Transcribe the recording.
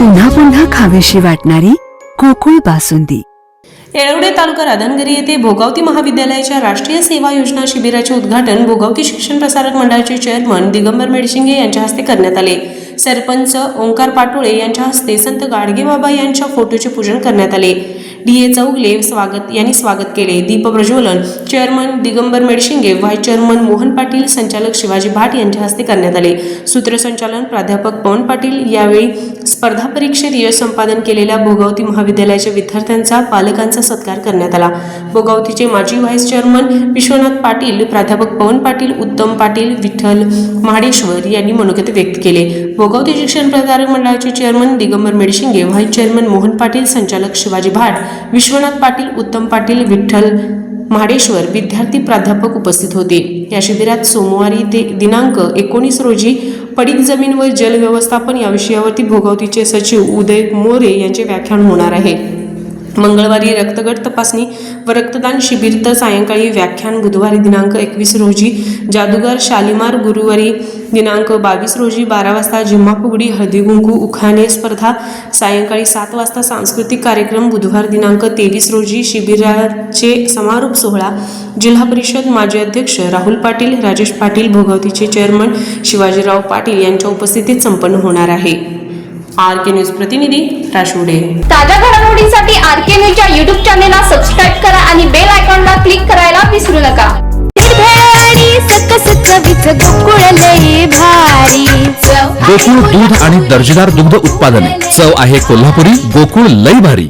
पुन्हा पुन्हा खावीशी वाटणारी गोकुळ बासुंदी। येळवडे तालुका राधानगरी येथे भोगावती महाविद्यालयाच्या राष्ट्रीय सेवा योजना शिबिराचे उद्घाटन भोगावती शिक्षण प्रसारक मंडळाचे चेअरमन दिगंबर मेडशिंगे यांच्या हस्ते करण्यात आले। सरपंच ओंकार पाटोळे यांच्या हस्ते संत गाडगेबाबा यांच्या फोटोचे पूजन करण्यात आले। डी.ए. चौगले यांनी स्वागत केले। दीप प्रज्वलन chairman Digambar Medshinge, vice chairman Mohan Patil, संचालक शिवाजी भाट यांच्या हस्ते करण्यात आले। सूत्रसंचालन प्राध्यापक पवन पाटील। यावेळी स्पर्धा परीक्षेत यश संपादन केलेल्या भोगावती महाविद्यालयाच्या विद्यार्थ्यांचा, पालकांचा सत्कार करण्यात आला। भोगावतीचे माजी व्हाईस चेअरमन विश्वनाथ पाटील, प्राध्यापक पवन पाटील, उत्तम पाटील, विठ्ठल महाडेश्वर यांनी मनोगत व्यक्त केले। भोगावती शिक्षण प्रसारक मंडळाचे chairman Digambar Medshinge, vice chairman Mohan Patil, संचालक शिवाजी भाट, विश्वनाथ पाटील, उत्तम पाटील, विठ्ठल महाडेश्वर, विद्यार्थी, प्राध्यापक उपस्थित होते। या शिबिरात सोमवारी दिनांक 19 रोजी पडीक जमीन व जल व्यवस्थापन या विषयावरती भोगावतीचे सचिव उदय मोरे यांचे व्याख्यान होणार आहे। मंगळवारी रक्तगट तपासणी व रक्तदान शिबिर, तर सायंकाळी व्याख्यान। बुधवारी दिनांक 21 रोजी जादूगार शालिमार, गुरुवारी दिनांक 22 रोजी 12 वाजता जिम्मा फुगडी, हळदी कुंकू, उखाणे स्पर्धा, सायंकाळी 7 वाजता सांस्कृतिक कार्यक्रम। बुधवार दिनांक 23 रोजी शिबिराचे समारोप सोहळा जिल्हा परिषद माजी अध्यक्ष राहुल पाटील, राजेश पाटील, भोगावतीचे चेअरमन शिवाजीराव पाटील यांच्या उपस्थितीत संपन्न होणार आहे। आरके न्यूज प्रतिनिधी राशुडे। ताज्या घडामोडींसाठी आरके न्यूजच्या YouTube चॅनेलला सबस्क्राइब करा आणि बेल आयकॉनला क्लिक करायला विसरू नका। गोकुळ दूध आणि दर्जेदार दुग्ध उत्पादने, चव आहे कोल्हापुरी, गोकुळ लई भारी।